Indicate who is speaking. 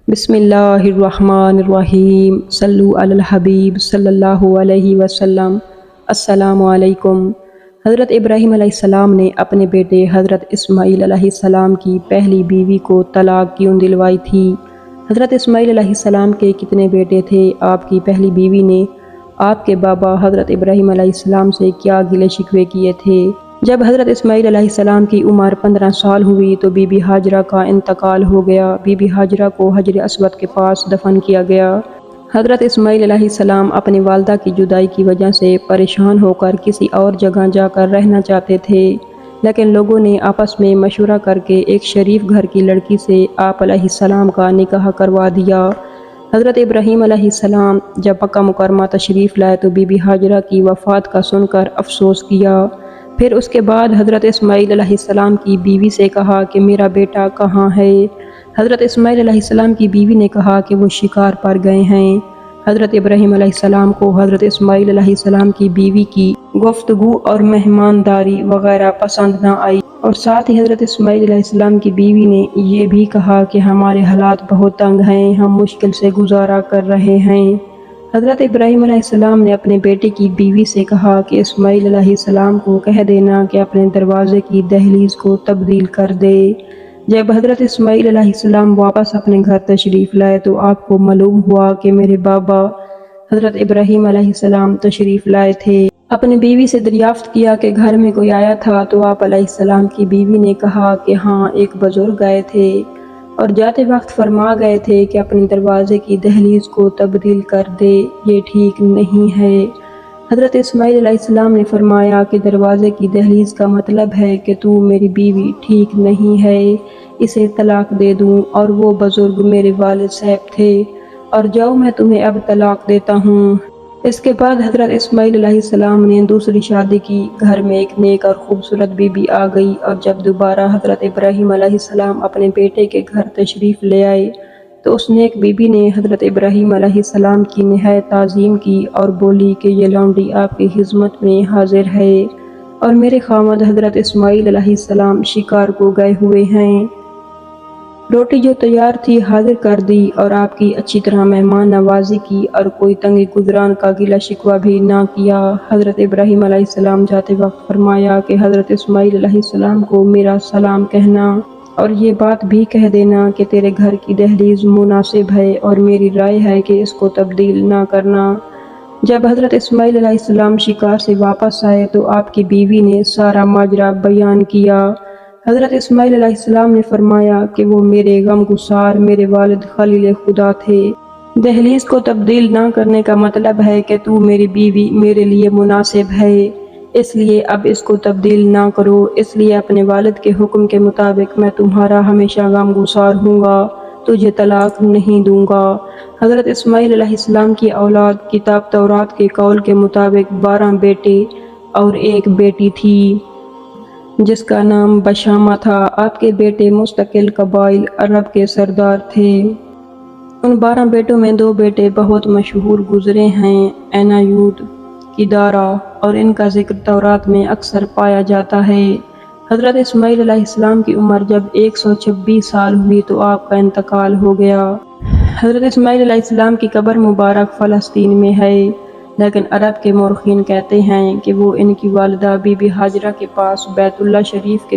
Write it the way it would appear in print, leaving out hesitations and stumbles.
Speaker 1: بسم اللہ الرحمن الرحیم، صلو علی الحبیب صلی اللہ علیہ وسلم۔ السلام علیکم۔ حضرت ابراہیم علیہ السلام نے اپنے بیٹے حضرت اسماعیل علیہ السلام کی پہلی بیوی کو طلاق کیوں دلوائی تھی؟ حضرت اسماعیل علیہ السلام کے کتنے بیٹے تھے؟ آپ کی پہلی بیوی نے آپ کے بابا حضرت ابراہیم علیہ السلام سے کیا گلے شکوے کیے تھے؟ جب حضرت اسماعیل علیہ السلام کی عمر 15 سال ہوئی تو بی بی ہاجرہ کا انتقال ہو گیا۔ بی بی ہاجرہ کو حجر اسود کے پاس دفن کیا گیا۔ حضرت اسماعیل علیہ السلام اپنی والدہ کی جدائی کی وجہ سے پریشان ہو کر کسی اور جگہ جا کر رہنا چاہتے تھے، لیکن لوگوں نے آپس میں مشورہ کر کے ایک شریف گھر کی لڑکی سے آپ علیہ السلام کا نکاح کروا دیا۔ حضرت ابراہیم علیہ السلام جب مکہ مکرمہ تشریف لائے تو بی بی ہاجرہ کی وفات کا سن کر افسوس کیا۔ پھر اس کے بعد حضرت اسماعیل علیہ السلام کی بیوی سے کہا کہ میرا بیٹا کہاں ہے؟ حضرت اسماعیل علیہ السلام کی بیوی نے کہا کہ وہ شکار پر گئے ہیں۔ حضرت ابراہیم علیہ السلام کو حضرت اسماعیل علیہ السلام کی بیوی کی گفتگو اور مہمانداری وغیرہ پسند نہ آئی، اور ساتھ ہی حضرت اسماعیل علیہ السلام کی بیوی نے یہ بھی کہا کہ ہمارے حالات بہت تنگ ہیں، ہم مشکل سے گزارا کر رہے ہیں۔ حضرت ابراہیم علیہ السلام نے اپنے بیٹے کی بیوی سے کہا کہ اسماعیل علیہ السلام کو کہہ دینا کہ اپنے دروازے کی دہلیز کو تبدیل کر دے۔ جب حضرت اسماعیل علیہ السلام واپس اپنے گھر تشریف لائے تو آپ کو معلوم ہوا کہ میرے بابا حضرت ابراہیم علیہ السلام تشریف لائے تھے۔ اپنی بیوی سے دریافت کیا کہ گھر میں کوئی آیا تھا تو آپ علیہ السلام کی بیوی نے کہا کہ ہاں، ایک بزرگ آئے تھے اور جاتے وقت فرما گئے تھے کہ اپنے دروازے کی دہلیز کو تبدیل کر دے، یہ ٹھیک نہیں ہے۔ حضرت اسماعیل علیہ السلام نے فرمایا کہ دروازے کی دہلیز کا مطلب ہے کہ تو میری بیوی ٹھیک نہیں ہے، اسے طلاق دے دوں، اور وہ بزرگ میرے والد صاحب تھے، اور جاؤ میں تمہیں اب طلاق دیتا ہوں۔ اس کے بعد حضرت اسماعیل علیہ السلام نے دوسری شادی کی۔ گھر میں ایک نیک اور خوبصورت بیوی آ گئی، اور جب دوبارہ حضرت ابراہیم علیہ السلام اپنے بیٹے کے گھر تشریف لے آئے تو اس نیک بیوی نے حضرت ابراہیم علیہ السلام کی نہایت تعظیم کی اور بولی کہ یہ لونڈی آپ کی خدمت میں حاضر ہے، اور میرے خاوند حضرت اسماعیل علیہ السلام شکار کو گئے ہوئے ہیں۔ روٹی جو تیار تھی حاضر کر دی، اور آپ کی اچھی طرح مہمان نوازی کی، اور کوئی تنگی گزران کا گلہ شکوہ بھی نہ کیا۔ حضرت ابراہیم علیہ السلام جاتے وقت فرمایا کہ حضرت اسماعیل علیہ السلام کو میرا سلام کہنا، اور یہ بات بھی کہہ دینا کہ تیرے گھر کی دہلیز مناسب ہے اور میری رائے ہے کہ اس کو تبدیل نہ کرنا۔ جب حضرت اسماعیل علیہ السلام شکار سے واپس آئے تو آپ کی بیوی نے سارا ماجرا بیان کیا۔ حضرت اسماعیل علیہ السلام نے فرمایا کہ وہ میرے غم گسار میرے والد خلیل خدا تھے۔ دہلیز کو تبدیل نہ کرنے کا مطلب ہے کہ تو میری بیوی میرے لیے مناسب ہے، اس لیے اب اس کو تبدیل نہ کرو، اس لیے اپنے والد کے حکم کے مطابق میں تمہارا ہمیشہ غم گسار ہوں گا، تجھے طلاق نہیں دوں گا۔ حضرت اسماعیل علیہ السلام کی اولاد کتاب تورات کے قول کے مطابق 12 بیٹے اور ایک بیٹی تھی جس کا نام بشامہ تھا۔ آپ کے بیٹے مستقل قبائل عرب کے سردار تھے۔ ان 12 بیٹوں میں 2 بیٹے بہت مشہور گزرے ہیں، عنایوت، کیدارا، اور ان کا ذکر تورات میں اکثر پایا جاتا ہے۔ حضرت اسماعیل علیہ السلام کی عمر جب 126 سال ہوئی تو آپ کا انتقال ہو گیا۔ حضرت اسماعیل علیہ السلام کی قبر مبارک فلسطین میں ہے، لیکن عرب کے مورخین کہتے ہیں کہ وہ ان کی والدہ بی بی ہاجرہ کے پاس بیت اللہ شریف کے